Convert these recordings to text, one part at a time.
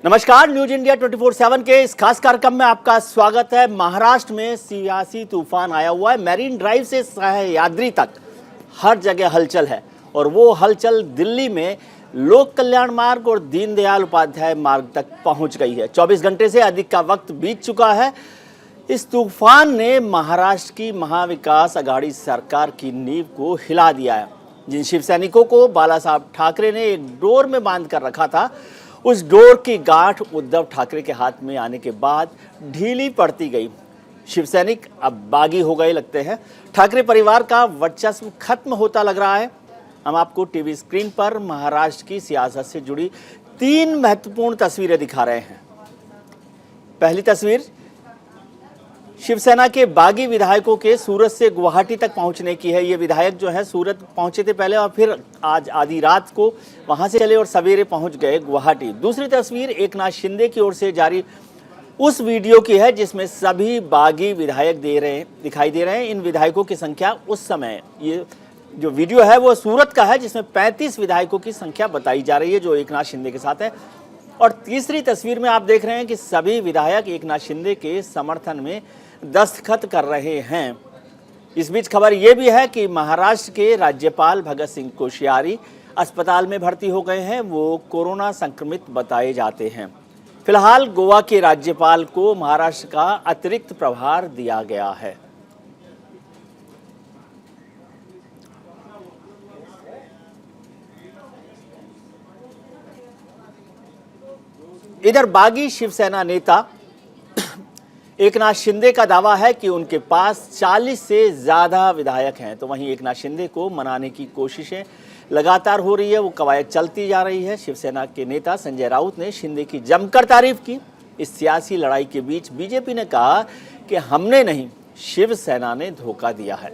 नमस्कार, news India 24/7 के इस खास कार्यक्रम में आपका स्वागत है। महाराष्ट्र में सियासी तूफान आया हुआ है। मैरीन ड्राइव से सह्याद्री तक हर जगह हलचल है और वो हलचल दिल्ली में लोक कल्याण मार्ग और दीनदयाल उपाध्याय मार्ग तक पहुंच गई है। 24 घंटे से अधिक का वक्त बीत चुका है। इस तूफान ने महाराष्ट्र की महाविकास आघाड़ी सरकार की नींव को हिला दिया है। जिन शिव सैनिकों को बाला साहब ठाकरे ने एक डोर में बांध कर रखा था, उस डोर की गांठ उद्धव ठाकरे के हाथ में आने के बाद ढीली पड़ती गई। शिव सैनिक अब बागी हो गए लगते हैं। ठाकरे परिवार का वर्चस्व खत्म होता लग रहा है। हम आपको टीवी स्क्रीन पर महाराष्ट्र की सियासत से जुड़ी 3 महत्वपूर्ण तस्वीरें दिखा रहे हैं। पहली तस्वीर शिवसेना के बागी विधायकों के सूरत से गुवाहाटी तक पहुंचने की है। ये विधायक जो है सूरत पहुंचे थे पहले और फिर आज आधी रात को वहां से चले और सवेरे पहुंच गए गुवाहाटी। दूसरी तस्वीर एकनाथ शिंदे की ओर से जारी उस वीडियो की है जिसमें सभी बागी विधायक दिखाई दे रहे हैं। इन विधायकों की संख्या उस समय, ये जो वीडियो है वो सूरत का है जिसमें 35 विधायकों की संख्या बताई जा रही है जो एकनाथ शिंदे के साथ है। और तीसरी तस्वीर में आप देख रहे हैं कि सभी विधायक एकनाथ शिंदे के समर्थन में दस्तखत कर रहे हैं। इस बीच खबर यह भी है कि महाराष्ट्र के राज्यपाल भगत सिंह कोश्यारी अस्पताल में भर्ती हो गए हैं। वो कोरोना संक्रमित बताए जाते हैं। फिलहाल गोवा के राज्यपाल को महाराष्ट्र का अतिरिक्त प्रभार दिया गया है। इधर बागी शिवसेना नेता एकनाथ शिंदे का दावा है कि उनके पास 40 से ज्यादा विधायक हैं। तो वहीं एकनाथ शिंदे को मनाने की कोशिशें लगातार हो रही है, वो कवायद चलती जा रही है। शिवसेना के नेता संजय राउत ने शिंदे की जमकर तारीफ की। इस सियासी लड़ाई के बीच बीजेपी ने कहा कि हमने नहीं, शिवसेना ने धोखा दिया है।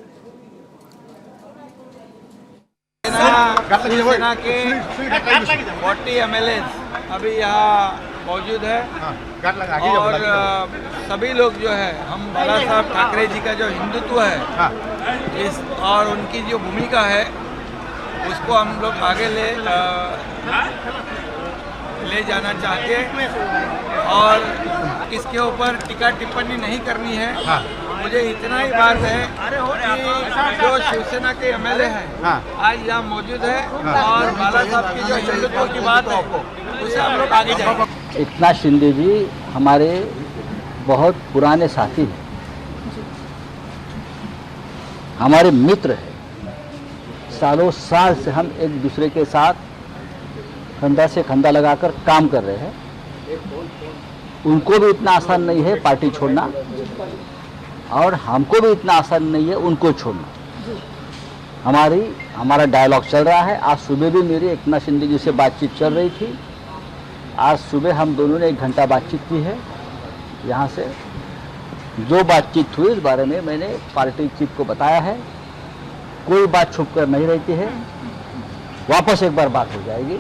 शिवसेना के 40 एमएलए अभी यहाँ मौजूद है और सभी लोग जो है, हम बाला साहब ठाकरे जी का जो हिंदुत्व है इस और उनकी जो भूमिका है उसको हम लोग आगे ले जाना चाहते हैं और इसके ऊपर टीका टिप्पणी नहीं करनी है। मुझे इतना ही बात है कि जो शिवसेना के एमएलए हैं आज यहाँ मौजूद है और बाला साहब की जो हिंदुत्व की बात है उसे हम लोग आगे जाएंगे। एकनाथ शिंदे जी हमारे बहुत पुराने साथी हैं, हमारे मित्र हैं। सालों साल से हम एक दूसरे के साथ कंधा से कंधा लगाकर काम कर रहे हैं। उनको भी इतना आसान नहीं है पार्टी छोड़ना और हमको भी इतना आसान नहीं है उनको छोड़ना। हमारा डायलॉग चल रहा है। आज सुबह भी मेरी एकनाथ शिंदे जी से बातचीत चल रही थी। आज सुबह हम दोनों ने 1 घंटा बातचीत की है। यहाँ से जो बातचीत हुई इस बारे में मैंने पार्टी चीफ को बताया है। कोई बात छुप कर नहीं रहती है। वापस एक बार बात हो जाएगी।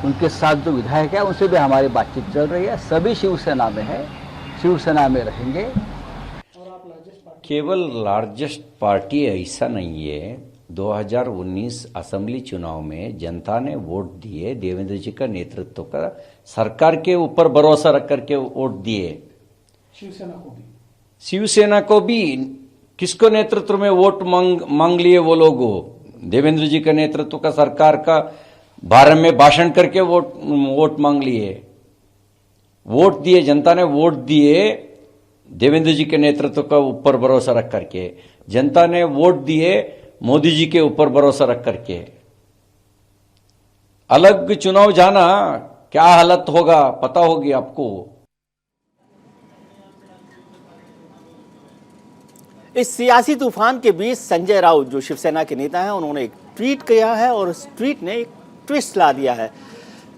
उनके साथ जो विधायक है उनसे भी हमारी बातचीत चल रही है। सभी शिवसेना में है, शिवसेना में रहेंगे। केवल लार्जेस्ट पार्टी ऐसा नहीं है। 2019 असेंबली चुनाव में जनता ने वोट दिए, देवेंद्र जी का नेतृत्व का सरकार के ऊपर भरोसा रख करके वोट दिए। शिवसेना को भी किसको नेतृत्व में वोट मांग लिए वो लोग? देवेंद्र जी का नेतृत्व का सरकार का बारे में भाषण करके वोट मांग लिए। वोट दिए, जनता ने वोट दिए देवेंद्र जी के नेतृत्व का ऊपर भरोसा रख करके। जनता ने वोट दिए मोदी जी के ऊपर भरोसा रख करके। अलग चुनाव जाना क्या हालत होगा पता होगी आपको। इस सियासी तूफान के बीच संजय राउत जो शिवसेना के नेता हैं, उन्होंने एक ट्वीट किया है और उस ट्वीट ने एक ट्विस्ट ला दिया है।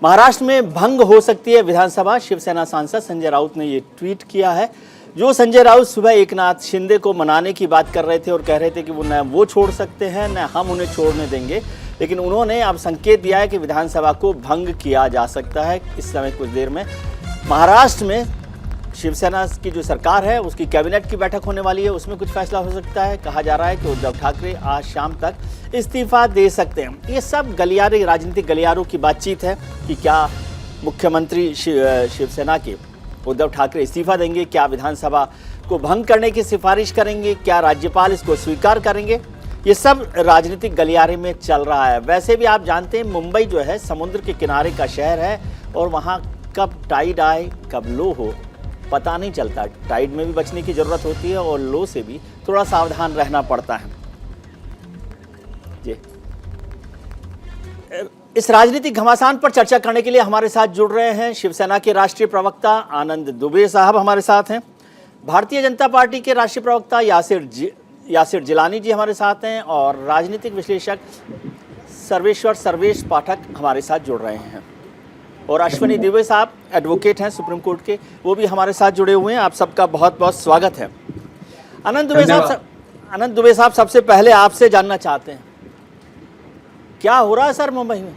महाराष्ट्र में भंग हो सकती है विधानसभा, शिवसेना सांसद संजय राउत ने ये ट्वीट किया है। जो संजय राउत सुबह एकनाथ शिंदे को मनाने की बात कर रहे थे और कह रहे थे कि वो न वो छोड़ सकते हैं न हम उन्हें छोड़ने देंगे, लेकिन उन्होंने अब संकेत दिया है कि विधानसभा को भंग किया जा सकता है। इस समय कुछ देर में महाराष्ट्र में शिवसेना की जो सरकार है उसकी कैबिनेट की बैठक होने वाली है, उसमें कुछ फैसला हो सकता है। कहा जा रहा है कि उद्धव ठाकरे आज शाम तक इस्तीफा दे सकते हैं। ये सब गलियारे, राजनीतिक गलियारों की बातचीत है कि क्या मुख्यमंत्री शिवसेना के उद्धव ठाकरे इस्तीफा देंगे? क्या विधानसभा को भंग करने की सिफारिश करेंगे? क्या राज्यपाल इसको स्वीकार करेंगे? ये सब राजनीतिक गलियारे में चल रहा है। वैसे भी आप जानते हैं मुंबई जो है समुद्र के किनारे का शहर है और वहाँ कब टाइड आए कब लो हो पता नहीं चलता। टाइड में भी बचने की ज़रूरत होती है और लो से भी थोड़ा सावधान रहना पड़ता है। जी, इस राजनीतिक घमासान पर चर्चा करने के लिए हमारे साथ जुड़ रहे हैं शिवसेना के राष्ट्रीय प्रवक्ता आनंद दुबे साहब हमारे साथ हैं। भारतीय जनता पार्टी के राष्ट्रीय प्रवक्ता यासिर जिलानी जी हमारे साथ हैं और राजनीतिक विश्लेषक सर्वेश पाठक हमारे साथ जुड़ रहे हैं। और अश्विनी दुबे साहब एडवोकेट हैं सुप्रीम कोर्ट के, वो भी हमारे साथ जुड़े हुए हैं। आप सबका बहुत बहुत स्वागत है। आनंद दुबे साहब सबसे पहले आपसे जानना चाहते हैं क्या हो रहा है सर मुंबई में?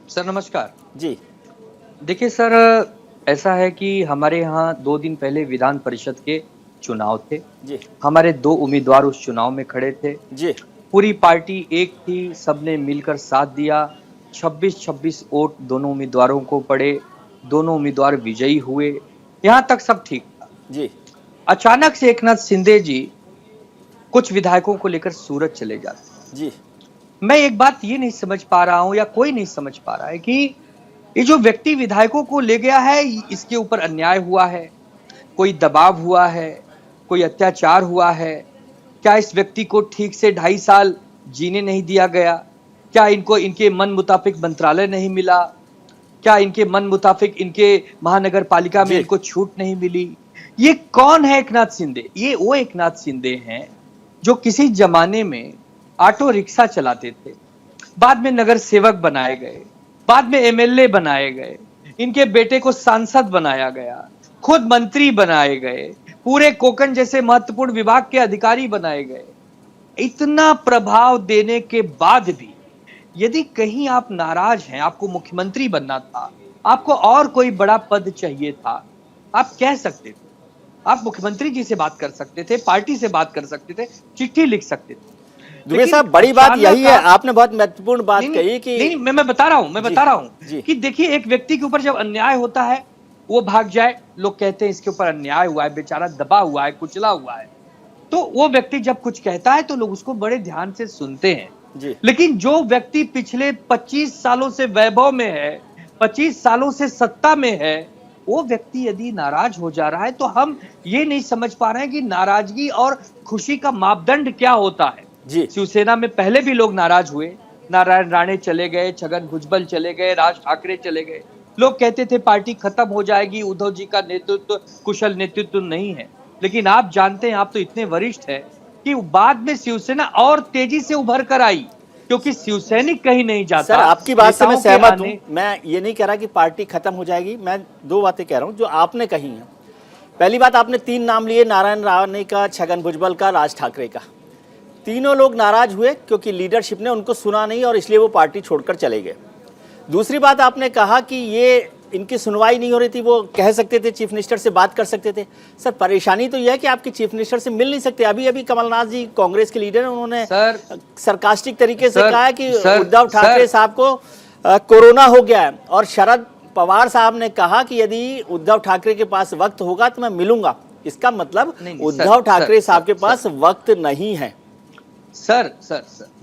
सर नमस्कार जी। देखिए सर, ऐसा है कि हमारे यहाँ 2 दिन पहले विधान परिषद के चुनाव थे जी। हमारे 2 उम्मीदवार उस चुनाव में खड़े थे जी। पूरी पार्टी एक थी, सबने मिलकर साथ दिया। 26-26 वोट दोनों उम्मीदवारों को पड़े, दोनों उम्मीदवार विजयी हुए, यहाँ तक सब ठीक था जी। अचानक से एकनाथ शिंदे जी कुछ विधायकों को लेकर सूरत चले जाते जी। मैं एक बात ये नहीं समझ पा रहा हूं या कोई नहीं समझ पा रहा है कि ये जो व्यक्ति विधायकों को ले गया है इसके ऊपर अन्याय हुआ है, कोई दबाव हुआ है, कोई अत्याचार हुआ है? क्या इस व्यक्ति को ठीक से 2.5 साल जीने नहीं दिया गया? क्या इनको इनके मन मुताबिक मंत्रालय नहीं मिला? क्या इनके मन मुताबिक इनके महानगर पालिका में इनको छूट नहीं मिली? ये कौन है एकनाथ शिंदे? ये वो एकनाथ शिंदे हैं जो किसी जमाने में ऑटो रिक्शा चलाते थे, बाद में नगर सेवक बनाए गए, बाद में एमएलए बनाए गए, इनके बेटे को सांसद बनाया गया, खुद मंत्री बनाए गए, पूरे कोकण जैसे महत्वपूर्ण विभाग के अधिकारी बनाए गए। इतना प्रभाव देने के बाद भी यदि कहीं आप नाराज हैं, आपको मुख्यमंत्री बनना था, आपको और कोई बड़ा पद चाहिए था, आप कह सकते थे, आप मुख्यमंत्री जी से बात कर सकते थे, पार्टी से बात कर सकते थे, चिट्ठी लिख सकते थे। दुबे साहब बड़ी बात यही है, आपने बहुत महत्वपूर्ण बात कही कि नहीं, मैं बता रहा हूं कि देखिए एक व्यक्ति के ऊपर जब अन्याय होता है वो भाग जाए, लोग कहते हैं इसके ऊपर अन्याय हुआ है, बेचारा दबा हुआ है, कुचला हुआ है, तो वो व्यक्ति जब कुछ कहता है तो लोग उसको बड़े ध्यान से सुनते हैं जी। लेकिन जो व्यक्ति पिछले 25 सालों से वैभव में है, 25 सालों से सत्ता में है, वो व्यक्ति यदि नाराज हो जा रहा है तो हम ये नहीं समझ पा रहे हैं कि नाराजगी और खुशी का मापदंड क्या होता है जी। शिवसेना में पहले भी लोग नाराज हुए, नारायण राणे चले गए, छगन भुजबल चले गए, राज ठाकरे चले गए, लोग कहते थे पार्टी खत्म हो जाएगी, उद्धव जी का नेतृत्व कुशल नेतृत्व नहीं है। लेकिन आप जानते हैं, आप तो इतने वरिष्ठ हैं कि बाद में शिवसेना और तेजी से उभर कर आई, क्योंकि शिवसैनिक कहीं नहीं जाता। सर आपकी बात से मैं सहमत हूं। मैं ये नहीं कह रहा कि पार्टी खत्म हो जाएगी, मैं 2 बातें कह रहा हूं जो आपने कही हैं। पहली बात, आपने 3 नाम लिए, नारायण राणे का, छगन भुजबल का, राज ठाकरे का। तीनों लोग नाराज हुए क्योंकि लीडरशिप ने उनको सुना नहीं और इसलिए वो पार्टी छोड़कर चले गए। दूसरी बात, आपने कहा कि ये इनकी सुनवाई नहीं हो रही थी, वो कह सकते थे, चीफ मिनिस्टर से बात कर सकते थे। सर परेशानी तो यह है कि आपके चीफ मिनिस्टर से मिल नहीं सकते। अभी कमलनाथ जी कांग्रेस के लीडर हैं, उन्होंने सरकास्टिक तरीके से कहा है कि उद्धव ठाकरे साहब को कोरोना हो गया है, और शरद पवार साहब ने कहा कि यदि उद्धव ठाकरे के पास वक्त होगा तो मैं मिलूंगा। इसका मतलब उद्धव ठाकरे साहब के पास वक्त नहीं है। सर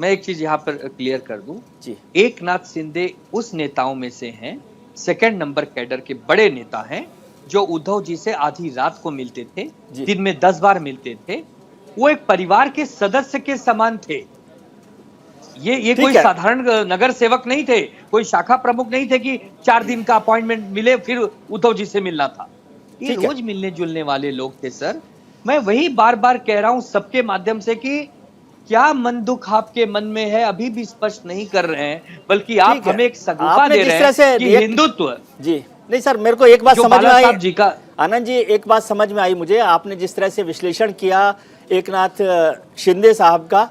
मैं एक चीज यहाँ पर क्लियर कर दूं जी। एकनाथ शिंदे उस नेताओं में से हैं, 2nd नंबर कैडर के बड़े नेता हैं, जो उद्धव जी से आधी रात को मिलते थे, दिन में 10 बार मिलते थे। वो एक परिवार के सदस्य के समान थे। ये कोई साधारण नगर सेवक नहीं थे, कोई शाखा प्रमुख नहीं थे कि 4 दिन का अपॉइंटमेंट मिले फिर उद्धव जी से मिलना था। ये रोज मिलने जुलने वाले लोग थे। सर मैं वही बार बार कह रहा हूं सबके माध्यम से कि क्या मन दुख आपके मन में है अभी भी स्पष्ट नहीं कर रहे हैं, बल्कि आप हमें एक सगुफा दे रहे हैं कि हिंदुत्व जी। नहीं सर, मेरे को एक बात समझ में आई जी का आनंद जी, एक बात समझ में आई मुझे। आपने जिस तरह से विश्लेषण किया एकनाथ शिंदे साहब का,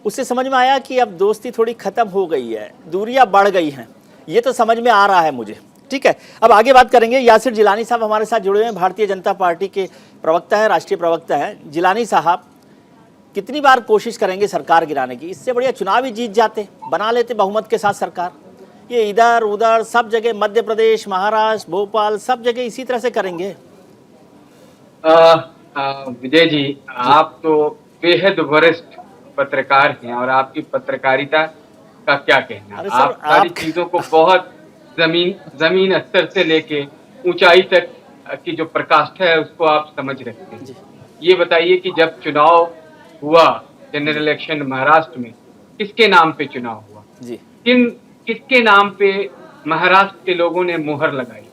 उससे समझ में आया कि अब दोस्ती थोड़ी खत्म हो गई है, दूरियां बढ़ गई हैं, ये तो समझ में आ रहा है मुझे। ठीक है, अब आगे बात करेंगे। यासिर जिलानी साहब हमारे साथ जुड़े हुए हैं, भारतीय जनता पार्टी के प्रवक्ता है, राष्ट्रीय प्रवक्ता है। जिलानी साहब, कितनी बार कोशिश करेंगे सरकार गिराने की? इससे बढ़िया चुनाव ही जीत जाते, बना लेते बहुमत के साथ सरकार। ये इधर उधर सब जगह, मध्य प्रदेश, महाराष्ट्र, भोपाल, सब जगह इसी तरह से करेंगे? विजय जी, आप तो बेहद वरिष्ठ पत्रकार हैं और आपकी पत्रकारिता का क्या कहना। अरे सर, आप सारी चीजों को बहुत जमीन स्तर से लेके ऊंचाई तक की जो प्रकाष्ठा है उसको आप समझ रखते हैं। ये बताइए कि जब चुनाव हुआ, जनरल इलेक्शन महाराष्ट्र में, किसके नाम पे चुनाव हुआ जी? किसके नाम पे महाराष्ट्र के लोगों ने मुहर लगाई?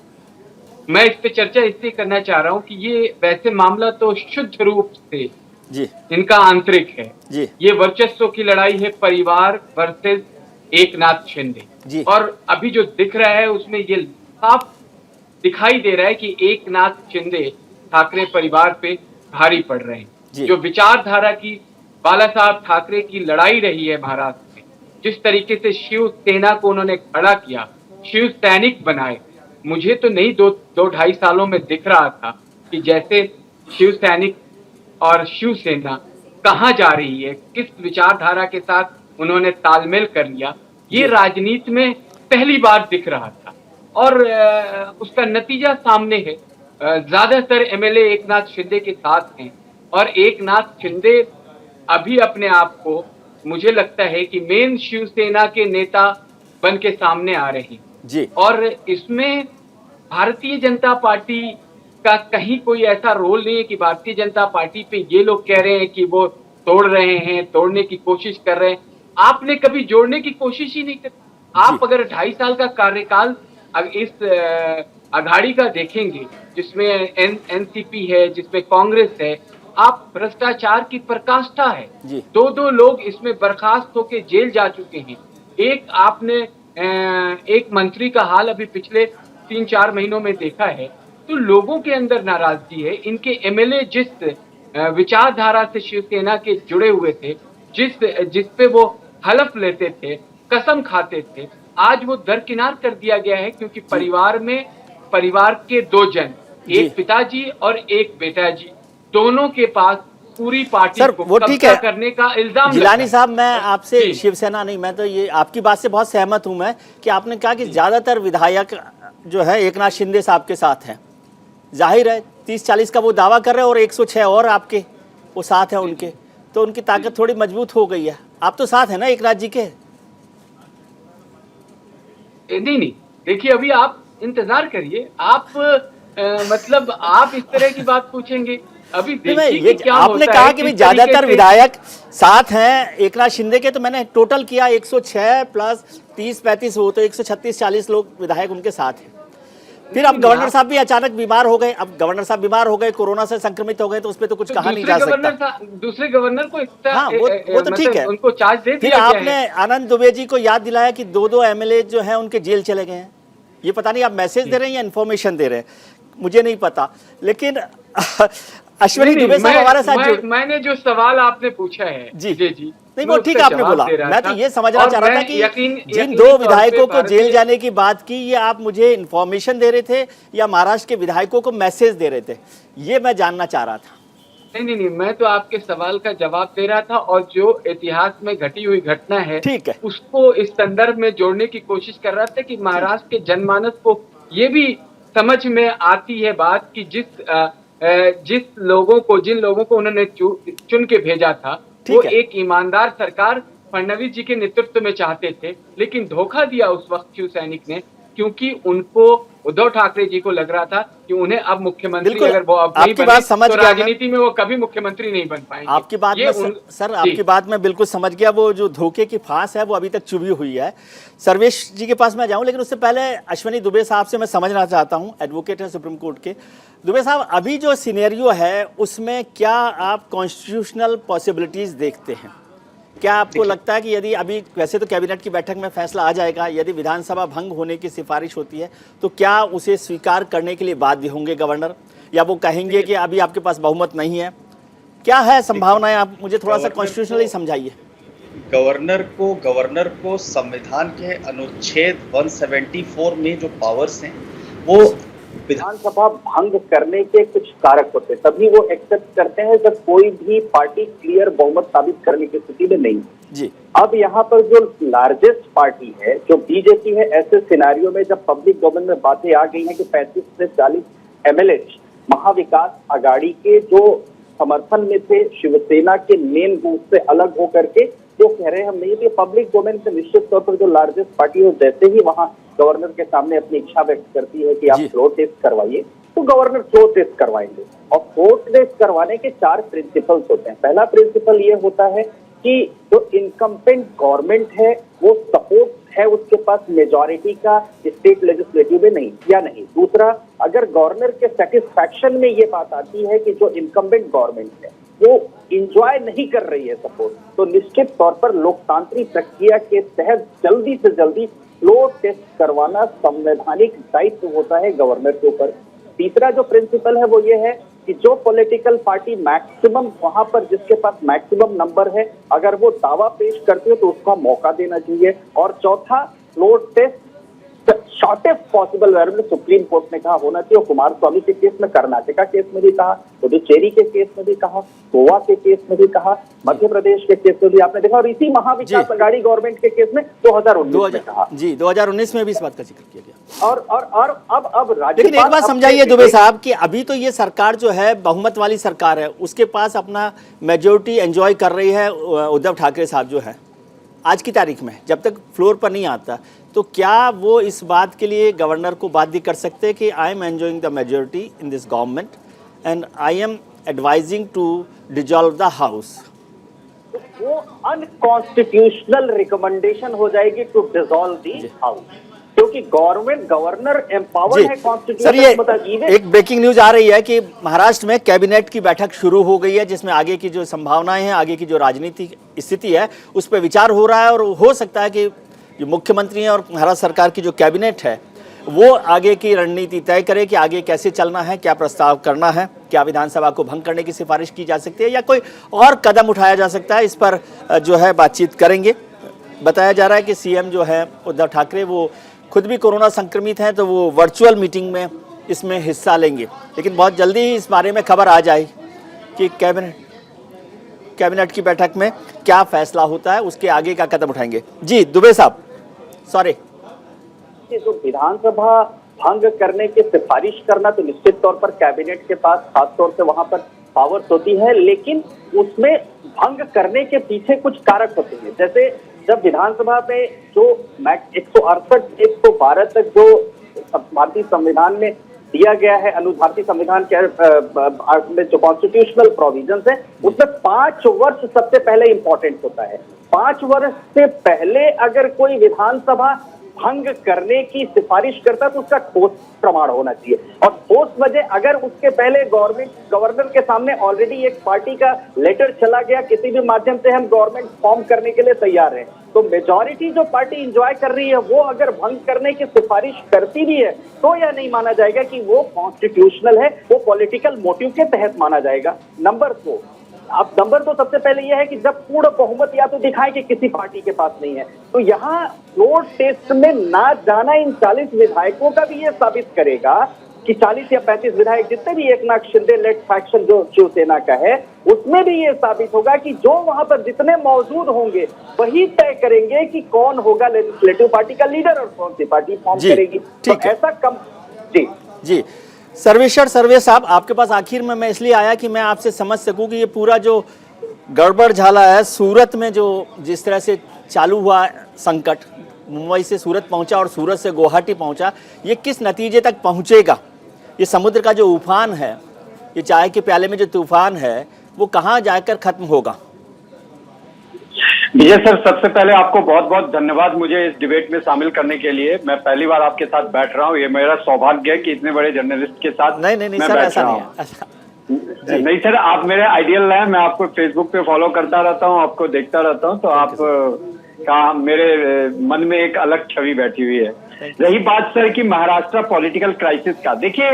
मैं इस पे चर्चा इसलिए करना चाह रहा हूँ कि ये वैसे मामला तो शुद्ध रूप से जी इनका आंतरिक है जी ये वर्चस्व की लड़ाई है, परिवार वर्सेस एकनाथ शिंदे जी। और अभी जो दिख रहा है उसमें ये साफ दिखाई दे रहा है कि एकनाथ शिंदे ठाकरे परिवार पे भारी पड़ रहे हैं। जो विचारधारा की बाला साहब ठाकरे की लड़ाई रही है महाराष्ट्र में, जिस तरीके से शिवसेना को उन्होंने खड़ा किया, शिव सैनिक बनाए, मुझे तो नहीं दो ढाई सालों में दिख रहा था कि जैसे शिव सैनिक और शिवसेना कहाँ जा रही है, किस विचारधारा के साथ उन्होंने तालमेल कर लिया, ये राजनीति में पहली बार दिख रहा था और उसका नतीजा सामने है। ज्यादातर एमएलए एकनाथ शिंदे के साथ हैं और एकनाथ शिंदे अभी अपने आप को, मुझे लगता है कि मेन शिवसेना के नेता बन के सामने आ रहे हैं जी। और इसमें भारतीय जनता पार्टी का कहीं कोई ऐसा रोल नहीं है कि भारतीय जनता पार्टी पे ये लोग कह रहे हैं कि वो तोड़ रहे हैं, तोड़ने की कोशिश कर रहे हैं। आपने कभी जोड़ने की कोशिश ही नहीं की। आप अगर 2.5 साल का कार्यकाल इस अघाड़ी का देखेंगे, जिसमें एनसीपी है, जिसमें कांग्रेस है, आप भ्रष्टाचार की पराकाष्ठा है। 2 लोग इसमें बर्खास्त होकर जेल जा चुके हैं। एक मंत्री का हाल अभी पिछले 3-4 महीनों में देखा है, तो लोगों के अंदर नाराजगी है। इनके एमएलए जिस विचारधारा से शिवसेना के जुड़े हुए थे, जिस पे वो हलफ लेते थे, कसम खाते थे, आज वो दरकिनार कर दिया गया है क्योंकि परिवार के 2 जन, एक पिताजी और एक बेटाजी, दोनों के पास पूरी पार्टी सर, को वो ठीक कब्जा है करने का इल्जाम। जिलानी साहब, मैं आपसे शिवसेना नहीं, मैं तो ये आपकी बात से बहुत सहमत हूं मैं कि आपने कहा कि ज्यादातर विधायक जो है एकनाथ शिंदे साहब के साथ हैं। जाहिर है 30-40 का वो दावा कर रहे हैं और 106 और आपके वो साथ हैं उनके, तो उनकी ताकत थोड़ी मजबूत हो गई है। आप तो साथ है ना एकनाथ जी के? नहीं, देखिए अभी आप इंतजार करिए। आप मतलब आप इस तरह की बात पूछेंगे, अभी देखिए कि क्या आपने कहा कि ज्यादातर विधायक साथ हैं एकनाथ शिंदे के, तो मैंने टोटल किया 106 प्लस 30-35 हो तो 136-40 लोग विधायक उनके साथ हैं। फिर अब गवर्नर साहब भी अचानक बीमार हो गए। अब गवर्नर साहब बीमार हो गए, कोरोना से संक्रमित हो गए, तो उस पर तो कुछ कहा नहीं जा सकता। दूसरे गवर्नर को हाँ, वो तो ठीक है, उनको चार्ज दे फिर आपने आनंद दुबे जी को याद दिलाया कि 2 एमएलए जो हैं उनके जेल चले गए हैं। ये पता नहीं आप मैसेज दे रहे हैं या इन्फॉर्मेशन दे रहे हैं, मुझे नहीं पता। लेकिन अश्विनी दुबे साहब हमारे साथ मैंने जो सवाल आपने पूछा है जी नहीं, वो ठीक आपने बोला। मैं तो ये समझना चाह रहा था कि जिन 2 विधायकों को जेल जाने की बात की, ये आप मुझे इन्फॉर्मेशन दे रहे थे या महाराष्ट्र के विधायकों को मैसेज दे रहे थे, ये मैं जानना चाह रहा था। नहीं, मैं तो आपके सवाल का जवाब दे रहा था और जो इतिहास में घटी हुई घटना है, ठीक है, उसको इस संदर्भ में जोड़ने की कोशिश कर रहा था कि महाराष्ट्र के जनमानस को ये भी समझ में आती है बात कि जिन लोगों को उन्होंने चुन के भेजा था, वो एक ईमानदार सरकार फडणवीस जी के नेतृत्व में चाहते थे, लेकिन धोखा दिया उस वक्त शिव सैनिक ने, क्योंकि उनको उद्धव ठाकरे जी को लग रहा था कि उन्हें अब मुख्यमंत्री अगर वो अब नहीं बने तो राजनीति में वो कभी मुख्यमंत्री नहीं बन पाएंगे। आपकी बात में सर आपकी बात में बिल्कुल समझ गया। वो जो धोखे की फांस है वो अभी तक चुभी हुई है। सर्वेश जी के पास मैं जाऊं, लेकिन उससे पहले अश्विनी दुबे साहब से मैं समझना चाहता हूं, एडवोकेट है सुप्रीम कोर्ट के। दुबे साहब, अभी जो सिनेरियो है उसमें क्या आप कॉन्स्टिट्यूशनल पॉसिबिलिटीज देखते हैं? क्या आपको लगता है कि यदि अभी, वैसे तो कैबिनेट की बैठक में फैसला आ जाएगा, यदि विधानसभा भंग होने की सिफारिश होती है तो क्या उसे स्वीकार करने के लिए बाध्य होंगे गवर्नर, या वो कहेंगे कि अभी आपके पास बहुमत नहीं है? क्या है संभावनाएं? आप मुझे थोड़ा सा कॉन्स्टिट्यूशनली समझाइए। गवर्नर को संविधान के अनुच्छेद 174 में जो पावर्स हैं वो विधानसभा भंग करने के कुछ कारक होते हैं, तभी वो एक्सेप्ट करते हैं जब कोई भी पार्टी क्लियर बहुमत साबित करने की स्थिति में नहीं। जी। अब यहाँ पर जो लार्जेस्ट पार्टी है, जो बीजेपी है, ऐसे सिनेरियो में जब पब्लिक डोमेन में बातें आ गई हैं कि 35 से 40 एमएलए महाविकास आघाड़ी के जो समर्थन में थे, शिवसेना के मेन बूथ से अलग होकर के जो कह रहे हैं हम नहीं, पब्लिक डोमेन से निश्चित तौर पर जो लार्जेस्ट पार्टी है जैसे ही वहां गवर्नर के सामने अपनी इच्छा व्यक्त करती है कि आप फ्लोर टेस्ट करवाइए, तो गवर्नर फ्लोर टेस्ट करवाएंगे। और फ्लोर टेस्ट करवाने के 4 प्रिंसिपल्स होते हैं। पहला प्रिंसिपल ये होता है कि जो इनकम्पेंट गवर्नमेंट है वो सपोर्ट है उसके पास मेजॉरिटी का स्टेट लेजिस्लेटिव में नहीं या नहीं। दूसरा, अगर गवर्नर के सेटिस्फैक्शन में ये बात आती है कि जो इनकम्पेंट गवर्नमेंट है वो इंजॉय नहीं कर रही है सपोर्ट, तो निश्चित तौर पर लोकतांत्रिक प्रक्रिया के तहत जल्दी से जल्दी फ्लोर टेस्ट करवाना संवैधानिक दायित्व होता है गवर्नर के ऊपर। तीसरा जो प्रिंसिपल है वो ये है कि जो पॉलिटिकल पार्टी मैक्सिमम वहां पर जिसके पास मैक्सिमम नंबर है, अगर वो दावा पेश करती है तो उसका मौका देना चाहिए। और चौथा, floor test shortest possible where में सुप्रीम कोर्ट ने कहा होना चाहिए। और कुमार स्वामी के केस में, कर्नाटका केस में भी कहा, पुडुचेरी के केस में भी कहा, गोवा के केस में भी कहा, मध्य प्रदेश के केस में भी आपने देखा, और इसी महाविकास आघाड़ी गवर्नमेंट के केस में 2019 में कहा। जी, 2019 में भी इस बात का जिक्र किया गया। और अब राज्य, लेकिन एक बात समझाइए दुबे साहब कि अभी तो ये सरकार जो है बहुमत वाली सरकार है, उसके पास अपना मेजोरिटी एंजॉय कर रही है उद्धव ठाकरे साहब जो है आज की तारीख में, जब तक फ्लोर पर नहीं आता, तो क्या वो इस बात के लिए गवर्नर को बाध्य कर सकते हैं कि I am enjoying the majority in this government and I am advising to dissolve the house? वो अनकॉन्स्टिट्यूशनल रिकमेंडेशन हो जाएगी टू डिसॉल्व द हाउस, क्योंकि गवर्नर एम्पावर्ड है कॉन्स्टिट्यूशन। एक ब्रेकिंग न्यूज आ रही है कि महाराष्ट्र में कैबिनेट की बैठक शुरू हो गई है, जिसमें आगे की जो संभावनाएं हैं, आगे की जो राजनीतिक स्थिति है, उस पर विचार हो रहा है। और हो सकता है कि जो मुख्यमंत्री हैं और महाराष्ट्र सरकार की जो कैबिनेट है वो आगे की रणनीति तय करे कि आगे कैसे चलना है, क्या प्रस्ताव करना है, क्या विधानसभा को भंग करने की सिफारिश की जा सकती है या कोई और कदम उठाया जा सकता है। इस पर जो है बातचीत करेंगे। बताया जा रहा है कि सीएम जो है उद्धव ठाकरे वो खुद भी कोरोना संक्रमित हैं, तो वो वर्चुअल मीटिंग में इसमें हिस्सा लेंगे। लेकिन बहुत जल्दी ही इस बारे में खबर आ जाए कि कैबिनेट की बैठक में क्या फैसला होता है, उसके आगे का कदम उठाएंगे। जी दुबे साहब, सॉरी। जो विधानसभा भंग करने की सिफारिश करना तो निश्चित तौर पर कैबिनेट के पास खासतौर से वहां पर पावर्स होती है, लेकिन उसमें भंग करने के पीछे कुछ कारक होते हैं। जैसे जब विधानसभा में जो 168 112 तक जो भारतीय संविधान में दिया गया है, भारतीय संविधान के जो कॉन्स्टिट्यूशनल प्रोविजन है, उसमें 5 वर्ष सबसे पहले इंपॉर्टेंट होता है। 5 वर्ष से पहले अगर कोई विधानसभा भंग करने की सिफारिश करता तो उसका ठोस प्रमाण होना चाहिए। और ठोस वजह, अगर उसके पहले गवर्नर के सामने ऑलरेडी एक पार्टी का लेटर चला गया, किसी भी माध्यम से हम गवर्नमेंट फॉर्म करने के लिए तैयार हैं, तो मेजॉरिटी जो पार्टी एंजॉय कर रही है वो अगर भंग करने की सिफारिश करती भी है तो यह नहीं माना जाएगा कि वो कॉन्स्टिट्यूशनल है, वो पॉलिटिकल मोटिव के तहत माना जाएगा। नंबर 2 सबसे पहले यह है कि जब पूर्ण बहुमत या तो दिखाए कि किसी पार्टी के पास नहीं है, तो यहाँ फ्लोर टेस्ट में ना जाना इन 40 विधायकों का भी ये साबित करेगा कि 40 या 35 विधायक जितने भी एकनाथ शिंदे लेड फैक्शन जो शिवसेना का है, उसमें भी ये साबित होगा कि जो वहां पर जितने मौजूद होंगे वही तय करेंगे कि कौन होगा लेजिस्लेटिव पार्टी का लीडर और कौन सी पार्टी फॉर्म करेगी। तो ऐसा कम जी सर्वेश्वर सर्वे साहब, आपके पास आखिर में मैं इसलिए आया कि मैं आपसे समझ सकूं कि ये पूरा जो गड़बड़ झाला है सूरत में, जो जिस तरह से चालू हुआ संकट, मुंबई से सूरत पहुंचा और सूरत से गुवाहाटी पहुंचा, ये किस नतीजे तक पहुंचेगा? ये समुद्र का जो उफान है, ये चाय के प्याले में जो तूफान है, वो कहाँ जाकर खत्म होगा? विजय सर, सबसे पहले आपको बहुत बहुत धन्यवाद मुझे इस डिबेट में शामिल करने के लिए। मैं पहली बार आपके साथ बैठ रहा हूँ, ये मेरा सौभाग्य है कि इतने बड़े जर्नलिस्ट के साथ नहीं सर, ऐसा नहीं है। नहीं सर, आप मेरे आइडियल हैं, मैं आपको फेसबुक पे फॉलो करता रहता हूँ, आपको देखता रहता हूँ, तो आप का मेरे मन में एक अलग छवि बैठी हुई है। रही बात सर कि महाराष्ट्र पॉलिटिकल क्राइसिस का, देखिए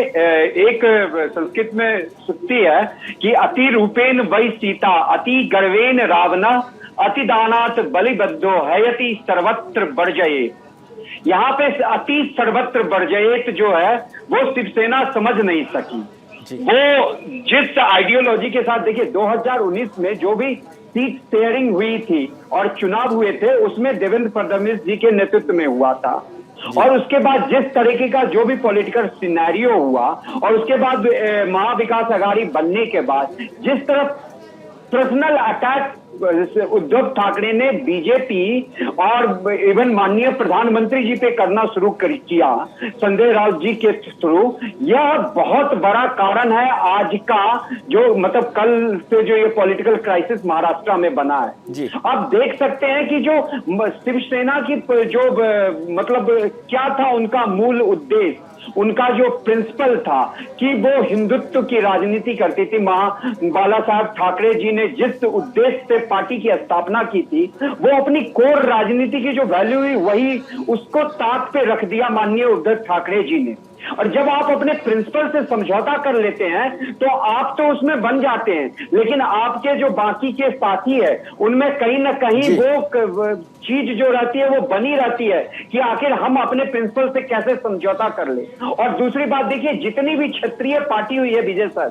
एक संस्कृत में सुक्ति है कि अति रूपेण वै सीता अति गर्वेन रावणा अति दानात बलिबद्धो हयति सर्वत्र वर्जयेत। यहाँ पे अति सर्वत्र वर्जयेत जो है वो शिवसेना समझ नहीं सकी। वो जिस आइडियोलॉजी के साथ, देखिए 2019 में जो भी सीट शेयरिंग हुई थी और चुनाव हुए थे, उसमें देवेंद्र फडणवीस जी के नेतृत्व में हुआ था। और उसके बाद जिस तरीके का जो भी पॉलिटिकल सिनेरियो हुआ और उसके बाद महाविकास आघाड़ी बनने के बाद जिस तरह पर्सनल अटैक उद्धव ठाकरे ने बीजेपी और इवन माननीय प्रधानमंत्री जी पे करना शुरू किया संजय राउत जी के थ्रू, यह बहुत बड़ा कारण है आज का जो मतलब कल से जो ये पॉलिटिकल क्राइसिस महाराष्ट्र में बना है। अब देख सकते हैं कि जो शिवसेना की जो मतलब क्या था उनका मूल उद्देश्य, उनका जो प्रिंसिपल था कि वो हिंदुत्व की राजनीति करती थी। बाला साहब ठाकरे जी ने जिस उद्देश्य से पार्टी की स्थापना की थी, वो अपनी कोर राजनीति की जो वैल्यू हुई वही उसको ताक पे रख दिया माननीय उद्धव ठाकरे जी ने। और जब आप अपने प्रिंसिपल से समझौता कर लेते हैं तो आप तो उसमें बन जाते हैं, लेकिन आपके जो बाकी के साथी है उनमें कहीं ना कहीं वो चीज जो रहती है वो बनी रहती है कि आखिर हम अपने प्रिंसिपल से कैसे समझौता कर ले। और दूसरी बात देखिए, जितनी भी क्षेत्रीय पार्टी हुई है विजय सर,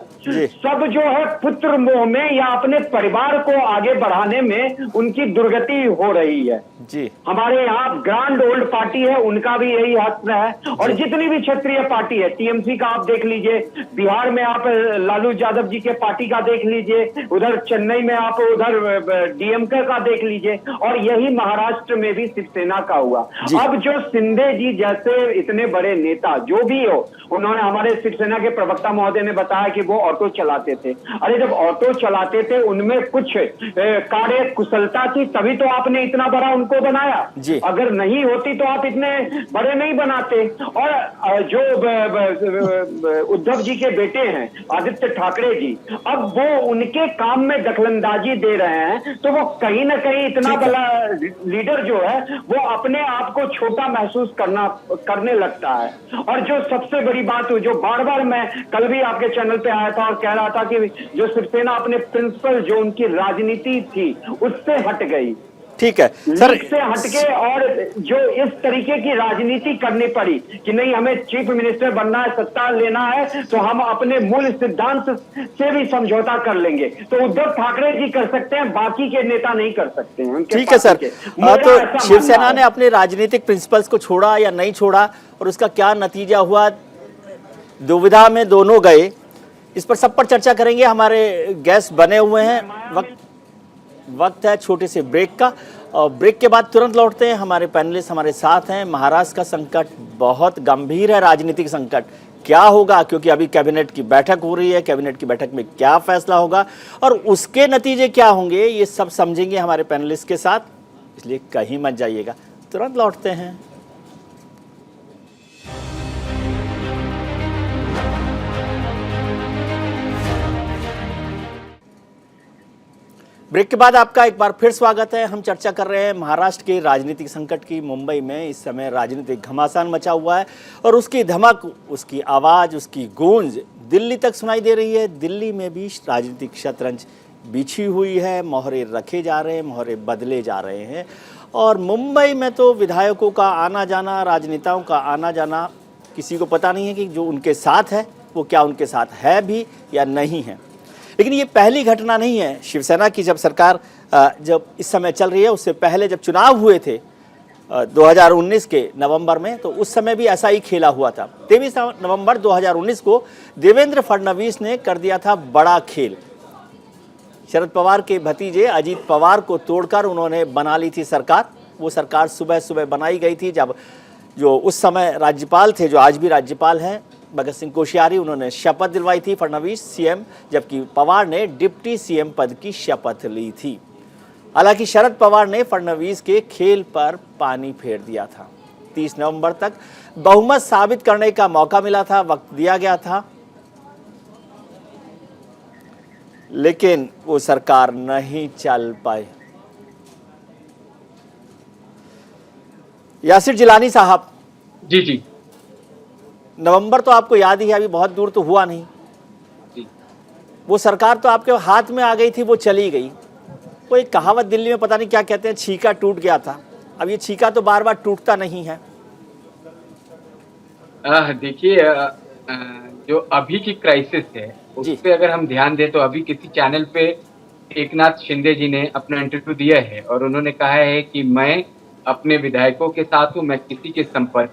सब जो है पुत्र मोह में या अपने परिवार को आगे बढ़ाने में उनकी दुर्गति हो रही है जी। हमारे यहाँ ग्रांड ओल्ड पार्टी है, उनका भी यही हक है। और जितनी भी क्षेत्रीय पार्टी है, टीएमसी का आप देख लीजिए, बिहार में आप लालू यादव जी के पार्टी का देख लीजिए, उधर चेन्नई में आप उधर डीएमके का देख लीजिए, और यही महाराष्ट्र में भी शिवसेना का हुआ। अब जो शिंदे जी जैसे इतने बड़े नेता जो भी हो, उन्होंने हमारे शिवसेना के प्रवक्ता महोदय ने बताया कि वो ऑटो चलाते थे। अरे जब ऑटो चलाते थे उनमें कुछ कार्य कुशलता थी, तभी तो आपने इतना बड़ा उनको बनाया। अगर नहीं होती तो आप इतने बड़े नहीं बनाते। और जो उद्धव जी के बेटे हैं आदित्य ठाकरे जी, अब वो उनके काम में दखलंदाजी दे रहे हैं, तो वो कहीं ना कहीं इतना बड़ा लीडर जो है वो अपने आप को छोटा महसूस करने लगता है। और जो सबसे बड़ी बात जो बार बार मैं कल भी आपके चैनल पे आया था और कह रहा था कि जो शिवसेना अपने प्रिंसिपल जो उनकी राजनीति थी उससे हट गई। ठीक है सर, से हटके और जो इस तरीके की राजनीति करनी पड़ी कि नहीं हमें चीफ मिनिस्टर बनना है, सत्ता लेना है, तो हम अपने मूल सिद्धांत से भी समझौता कर लेंगे। तो उद्धव ठाकरे जी कर सकते हैं, बाकी के नेता नहीं कर सकते हैं। ठीक है सर, तो शिवसेना ने अपने राजनीतिक प्रिंसिपल्स को छोड़ा या नहीं छोड़ा और उसका क्या नतीजा हुआ, दुविधा में दोनों गए, इस पर सब पर चर्चा करेंगे। हमारे गेस्ट बने हुए हैं। वक्त है छोटे से ब्रेक का, और ब्रेक के बाद तुरंत लौटते हैं। हमारे पैनलिस्ट हमारे साथ हैं। महाराष्ट्र का संकट बहुत गंभीर है, राजनीतिक संकट। क्या होगा, क्योंकि अभी कैबिनेट की बैठक हो रही है, कैबिनेट की बैठक में क्या फैसला होगा और उसके नतीजे क्या होंगे, ये सब समझेंगे हमारे पैनलिस्ट के साथ, इसलिए कहीं मत जाइएगा। तुरंत लौटते हैं। ब्रेक के बाद आपका एक बार फिर स्वागत है। हम चर्चा कर रहे हैं महाराष्ट्र के राजनीतिक संकट की। मुंबई में इस समय राजनीतिक घमासान मचा हुआ है और उसकी धमक, उसकी आवाज़, उसकी गूंज दिल्ली तक सुनाई दे रही है। दिल्ली में भी राजनीतिक शतरंज बिछी हुई है, मोहरे रखे जा रहे हैं, मोहरे बदले जा रहे हैं। और मुंबई में तो विधायकों का आना जाना, राजनेताओं का आना जाना, किसी को पता नहीं है कि जो उनके साथ है वो क्या उनके साथ है भी या नहीं है। लेकिन ये पहली घटना नहीं है। शिवसेना की जब सरकार जब इस समय चल रही है, उससे पहले जब चुनाव हुए थे 2019 के नवंबर में, तो उस समय भी ऐसा ही खेला हुआ था। 23 नवंबर 2019 को देवेंद्र फडणवीस ने कर दिया था बड़ा खेल। शरद पवार के भतीजे अजीत पवार को तोड़कर उन्होंने बना ली थी सरकार। वो सरकार सुबह सुबह बनाई गई थी जब जो उस समय राज्यपाल थे, जो आज भी राज्यपाल हैं, भगत सिंह कोश्यारी, उन्होंने शपथ दिलवाई थी फडणवीस सीएम, जबकि पवार ने डिप्टी सीएम पद की शपथ ली थी। हालांकि शरद पवार ने फडणवीस के खेल पर पानी फेर दिया था। 30 नवंबर तक बहुमत साबित करने का मौका मिला था, वक्त दिया गया था, लेकिन वो सरकार नहीं चल पाई। यासिर जिलानी साहब, जी, नवंबर तो आपको याद ही है, अभी बहुत दूर तो हुआ नहीं जी। वो सरकार तो आपके हाथ में आ गई थी, वो चली गई। वो एक कहावत दिल्ली में पता नहीं क्या कहते हैं, छीका टूट गया था। अब ये छीका तो बार बार टूटता नहीं है। देखिए, जो अभी की क्राइसिस है उस पे अगर हम ध्यान दें तो अभी किसी चैनल पे एकनाथ शिंदे जी ने अपना इंटरव्यू दिया है और उन्होंने कहा है कि मैं अपने विधायकों के साथ हूं, मैं किसी के संपर्क।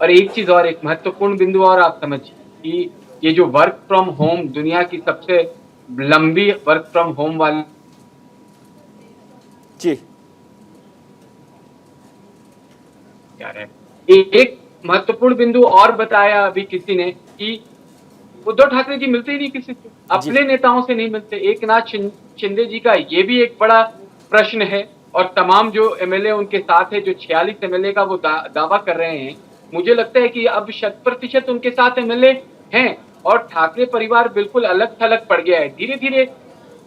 और एक चीज और, एक महत्वपूर्ण बिंदु और आप समझिए कि ये जो वर्क फ्रॉम होम, दुनिया की सबसे लंबी वर्क फ्रॉम होम वाली जी क्या है, एक महत्वपूर्ण बिंदु और बताया अभी किसी ने कि उद्धव ठाकरे जी मिलते ही नहीं किसी से, अपने नेताओं से नहीं मिलते। एकनाथ शिंदे जी का ये भी एक बड़ा प्रश्न है और तमाम जो एमएलए उनके साथ है, जो 46 एमएलए का वो दावा कर रहे हैं, मुझे लगता है कि अब 100% उनके साथ एमएलए हैं और ठाकरे परिवार बिल्कुल अलग थलग पड़ गया है। धीरे धीरे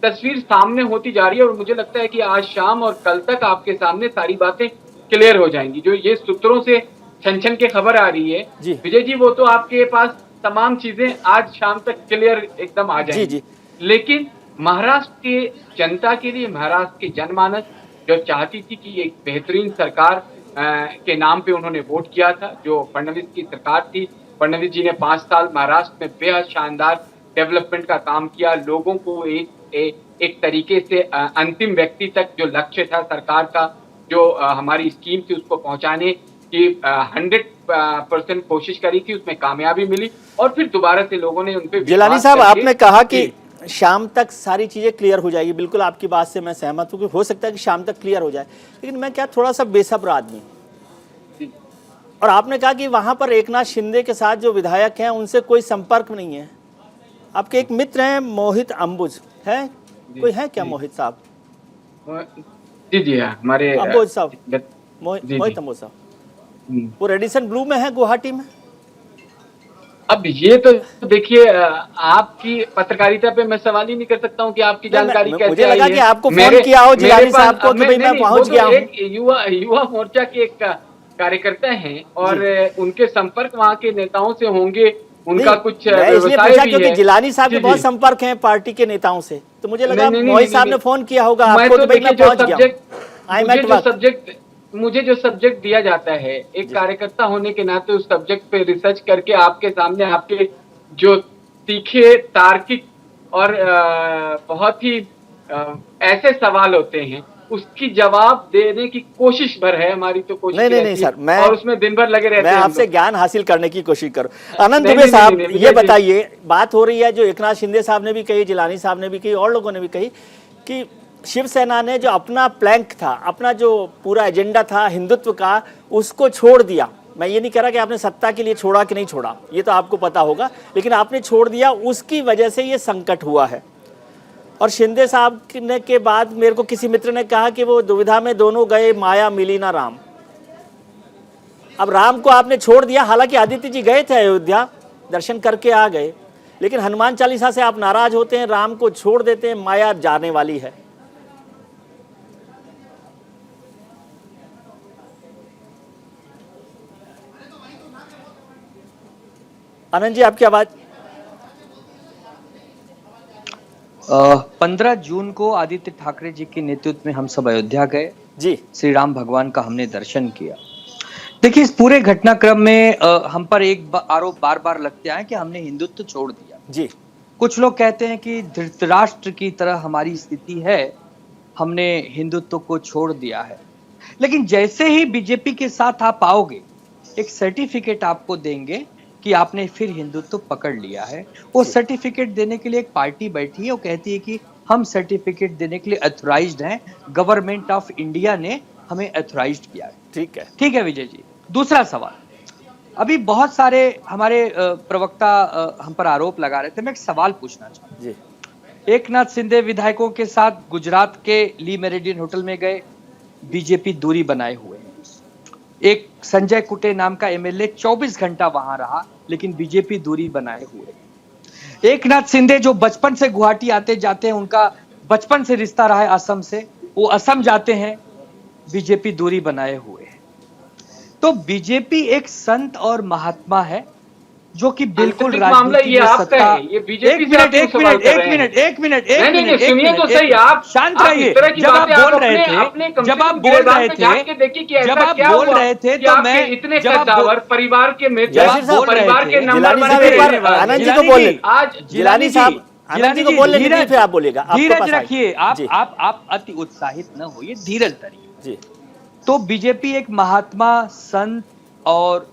तस्वीर सामने होती जा रही है और मुझे लगता है कि आज शाम और कल तक आपके सामने सारी बातें क्लियर हो जाएंगी। जो ये सूत्रों से छन के खबर आ रही है विजय जी, वो तो आपके पास तमाम चीजें आज शाम तक क्लियर एकदम आ जाएंगी। लेकिन महाराष्ट्र के जनता के लिए, महाराष्ट्र के जनमानस जो चाहती थी कि एक बेहतरीन सरकार के नाम पे उन्होंने वोट किया था, जो फडणवीस की सरकार थी। फडणवीस जी ने 5 साल महाराष्ट्र में बेहद शानदार डेवलपमेंट का काम किया, लोगों को एक तरीके से अंतिम व्यक्ति तक जो लक्ष्य था सरकार का, जो हमारी स्कीम थी उसको पहुंचाने की 100% कोशिश करी थी, उसमें कामयाबी मिली और फिर दोबारा से लोगों ने उनपे। जिलानी साहब, आपने कहा कि शाम तक सारी चीजें क्लियर हो जाएगी, बिल्कुल आपकी बात से मैं सहमत हूं कि हो सकता है कि शाम तक क्लियर हो जाए, लेकिन मैं क्या थोड़ा सा बेसब्र आदमी। और आपने कहा कि वहां पर एकनाथ शिंदे के साथ जो विधायक हैं उनसे कोई संपर्क नहीं है। आपके एक मित्र हैं मोहित अंबुज, है कोई है क्या मोहित साहब? जी हमारे अंबुज साहब, मोहित अंबुज साहब, वो रेडिसन ब्लू में है गुवाहाटी में। अब ये तो देखिए, आपकी पत्रकारिता पे मैं सवाल ही नहीं कर सकता हूँ कि आपकी जानकारी कैसे आई है। मुझे लगा कि आपको फोन किया हो जिलानी साहब को कि भाई मैं पहुंच गया हूँ। युवा मोर्चा के एक कार्यकर्ता हैं और उनके संपर्क वहाँ के नेताओं से होंगे, उनका कुछ व्यवसाय भी है। क्योंकि जिलानी साहब के बहुत संपर्क हैं पार्टी के नेताओं से, तो मुझे लगा मोहित साहब ने फोन किया होगा आपको कि भाई मैं पहुंच गया। मुझे जो सब्जेक्ट दिया जाता है, एक कार्यकर्ता होने के नाते उस सब्जेक्ट पे रिसर्च करके आपके सामने आपके जो तीखे, तार्किक और बहुत ही ऐसे सवाल होते हैं, उसकी जवाब देने की कोशिश भर है हमारी। तो कोशिश नहीं सर, मैं और उसमें दिन भर लगे रहते हैं। मैं आपसे ज्ञान हासिल करने की कोशिश करूं। अनंत दुबे साहब, ये बताइए, बात हो रही है जो एकनाथ शिंदे साहब ने भी कही, जिलानी साहब ने भी कही और लोगों ने भी कही कि शिवसेना ने जो अपना प्लैंक था, अपना जो पूरा एजेंडा था हिंदुत्व का, उसको छोड़ दिया। मैं ये नहीं कह रहा कि आपने सत्ता के लिए छोड़ा कि नहीं छोड़ा, ये तो आपको पता होगा, लेकिन आपने छोड़ दिया, उसकी वजह से ये संकट हुआ है। और शिंदे साहब ने के बाद मेरे को किसी मित्र ने कहा कि वो दुविधा में दोनों गए, माया मिली ना राम। अब राम को आपने छोड़ दिया, हालांकि आदित्य जी गए थे अयोध्या, दर्शन करके आ गए, लेकिन हनुमान चालीसा से आप नाराज होते हैं, राम को छोड़ देते हैं, माया जाने वाली है। आनंद जी, आपकी आवाज। 15 जून को आदित्य ठाकरे जी के नेतृत्व में हम सब अयोध्या गए जी, श्री राम भगवान का हमने दर्शन किया। देखिए, इस पूरे घटनाक्रम में हम पर एक आरोप बार बार लगते आए कि हमने हिंदुत्व छोड़ दिया जी। कुछ लोग कहते हैं कि धृतराष्ट्र की तरह हमारी स्थिति है, हमने हिंदुत्व को छोड़ दिया है। लेकिन जैसे ही बीजेपी के साथ आप आओगे, एक सर्टिफिकेट आपको देंगे कि आपने फिर हिंदुत्व पकड़ लिया है। वो सर्टिफिकेट देने के लिए एक पार्टी बैठी है, वो कहती है कि हम सर्टिफिकेट देने के लिए अथोराइज्ड हैं, गवर्नमेंट ऑफ इंडिया ने हमें अथोराइज्ड किया है। ठीक है विजय जी। दूसरा सवाल, अभी बहुत सारे हमारे प्रवक्ता हम पर आरोप लगा रहे थे, मैं एक सवाल पूछना चाहता हूँ। एकनाथ शिंदे विधायकों के साथ गुजरात के ली मेरिडियन होटल में गए, बीजेपी दूरी बनाए हुए है। एक संजय कुटे नाम का एमएलए 24 घंटा वहां रहा, लेकिन बीजेपी दूरी बनाए हुए। एकनाथ शिंदे जो बचपन से गुवाहाटी आते जाते हैं, उनका बचपन से रिश्ता रहा है असम से, वो असम जाते हैं, बीजेपी दूरी बनाए हुए है। तो बीजेपी एक संत और महात्मा है जो कि बिल्कुल राजनीति में सत्ता। एक मिनट शांत रहिए। जब आप बोल रहे थे तो मैं इतने परिवार के नंबर, आनंद जी को बोले। आज जिलानी साहब, आनंद जी को बोलने दीजिए, फिर आप बोलिएगा। धीरज रखिए, आप अति उत्साहित न होइए, धीरज धरिए जी। तो बीजेपी एक महात्मा, संत और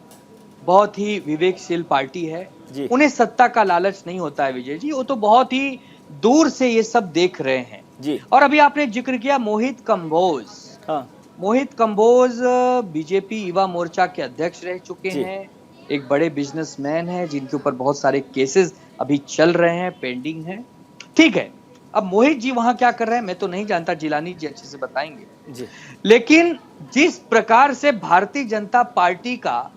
बहुत ही विवेकशील पार्टी है। उन्हें सत्ता का लालच नहीं होता है विजय जी, वो तो बहुत ही दूर से ये सब देख रहे हैं जी। और अभी आपने जिक्र किया मोहित कंबोज। हाँ। मोहित कंबोज बीजेपी युवा मोर्चा के अध्यक्ष रह चुके हैं, एक बड़े बिजनेसमैन हैं जिनके ऊपर बहुत सारे केसेस अभी चल रहे हैं, पेंडिंग हैं। ठीक है, अब मोहित जी वहां क्या कर रहे हैं मैं तो नहीं जानता, जिलानी जी अच्छे से बताएंगे जी। लेकिन जिस प्रकार से भारतीय जनता पार्टी का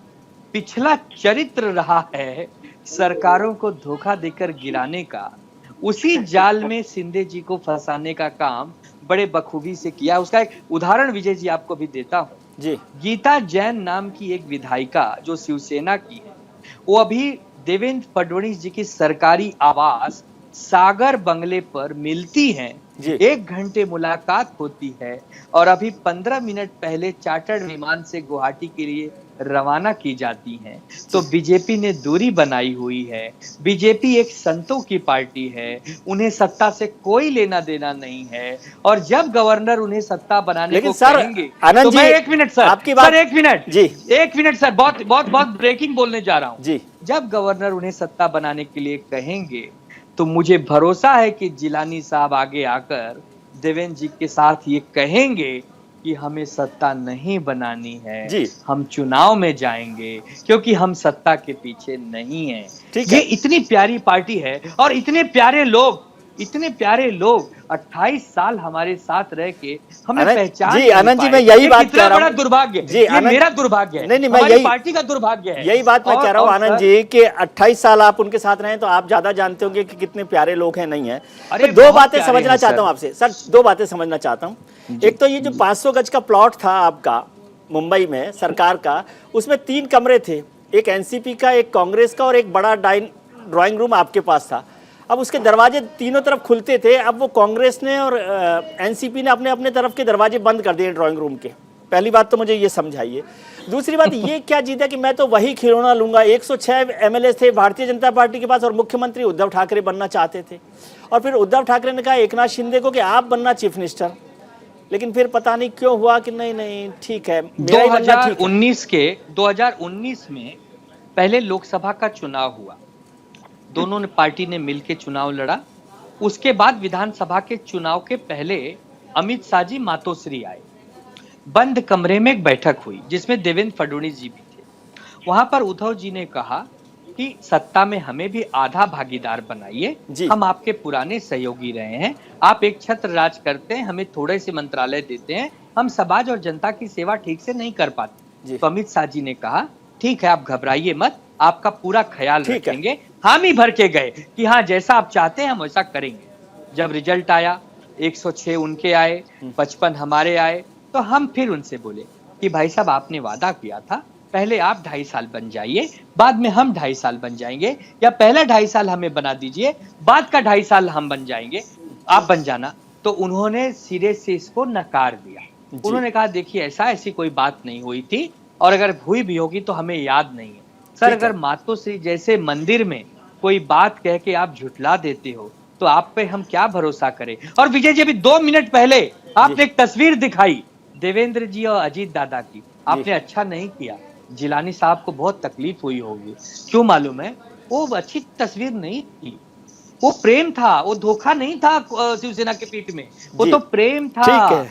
पिछला चरित्र रहा है सरकारों को धोखा देकर गिराने का, उसी जाल में शिंदे जी को फंसाने का काम बड़े बखूबी से किया। उसका एक उदाहरण विजय जी आपको भी देता हूं जी। गीता जैन नाम की एक विधायिका जो शिवसेना की है, वो अभी देवेंद्र फडणवीस जी की सरकारी आवास सागर बंगले पर मिलती हैं, 1 घंटे मुलाकात होती है और अभी 15 मिनट पहले चार्टर्ड विमान से गुवाहाटी के लिए रवाना की जाती हैं। तो बीजेपी ने दूरी बनाई हुई है। बीजेपी एक संतों की पार्टी है, उन्हें सत्ता से कोई लेना देना नहीं है और जब गवर्नर उन्हें सत्ता बनाने को कहेंगे तो मैं 1 मिनट सर, आपकी बात, सर 1 मिनट जी, 1 मिनट सर, बहुत ब्रेकिंग बोलने जा रहा हूं जी। जब गवर्नर उन्हें सत्ता बनाने के लिए कहेंगे तो मुझे भरोसा है कि जिलानी साहब आगे आकर देवेंद्र जी के साथ ये कहेंगे कि हमें सत्ता नहीं बनानी है जी। हम चुनाव में जाएंगे क्योंकि हम सत्ता के पीछे नहीं हैं। ये इतनी प्यारी पार्टी है और इतने प्यारे लोग 28 साल हमारे साथ रह के हमें पहचान जी। आनंद जी मैं यही बात कह रहा हूं, बड़ा दुर्भाग्य जी, ये मेरा दुर्भाग्य है, नहीं मैं यही पार्टी का दुर्भाग्य है, यही बात मैं कह रहा हूं आनंद जी कि 28 साल आप उनके साथ रहे तो आप ज्यादा जानते होंगे कि कितने प्यारे लोग हैं, नहीं है। तो 2 बातें समझना चाहता हूं आपसे सर, 2 बातें समझना चाहता हूं। एक तो ये जो 500 गज का प्लॉट था आपका मुंबई में सरकार का, उसमें 3 कमरे थे, एक एनसीपी का, एक कांग्रेस का और एक बड़ा ड्राइंग रूम आपके पास था। अब उसके दरवाजे तीनों तरफ खुलते थे, अब वो कांग्रेस ने और एनसीपी ने अपने अपने तरफ के दरवाजे बंद कर दिए ड्राइंग रूम के। पहली बात तो मुझे ये समझाइए। दूसरी बात ये क्या जीता कि मैं तो वही खिलौना लूंगा। 106 एमएलए थे भारतीय जनता पार्टी के पास और मुख्यमंत्री उद्धव ठाकरे बनना चाहते थे और फिर उद्धव ठाकरे ने कहा एकनाथ शिंदे को कि आप बनना चीफ मिनिस्टर, लेकिन फिर पता नहीं क्यों हुआ कि नहीं ठीक है। 2019 में पहले लोकसभा का चुनाव हुआ, दोनों ने पार्टी ने मिलकर चुनाव लड़ा। उसके बाद विधानसभा के चुनाव के पहले अमित शाह जी मातोश्री आए, बंद कमरे में एक बैठक हुई जिसमें देवेंद्र फडणवीस जी भी थे। वहां पर उद्धव जी ने कहा कि सत्ता में हमें भी आधा भागीदार बनाइए, हम आपके पुराने सहयोगी रहे हैं, आप एक छत्र राज करते हैं, हमें थोड़े से मंत्रालय देते हैं, हम समाज और जनता की सेवा ठीक से नहीं कर पाते। तो अमित शाह जी ने कहा ठीक है आप घबराइए मत, आपका पूरा ख्याल रखेंगे। हामी भर के गए कि हाँ जैसा आप चाहते हैं हम वैसा करेंगे। जब रिजल्ट आया 106 उनके आए, 55 हमारे आए, तो हम फिर उनसे बोले कि भाई साहब आपने वादा किया था पहले आप 2.5 साल बन जाइए, बाद में हम 2.5 साल बन जाएंगे, या पहला 2.5 साल हमें बना दीजिए, बाद का 2.5 साल हम बन जाएंगे, आप बन जाना। तो उन्होंने सिरे से इसको नकार दिया। उन्होंने कहा देखिए ऐसी कोई बात नहीं हुई थी और अगर हुई भी होगी तो हमें याद नहीं है। सर अगर मातोश्री जैसे मंदिर में कोई बात कह के आप झुठला देते हो तो आप पे हम क्या भरोसा करें। और विजय जी अभी 2 मिनट पहले आपने एक तस्वीर दिखाई देवेंद्र जी और अजीत दादा की, आपने अच्छा नहीं किया। जिलानी साहब को बहुत तकलीफ हुई होगी, क्यों मालूम है, वो अच्छी तस्वीर नहीं थी, वो प्रेम था, वो धोखा नहीं था शिवसेना के पीठ में, वो तो प्रेम था।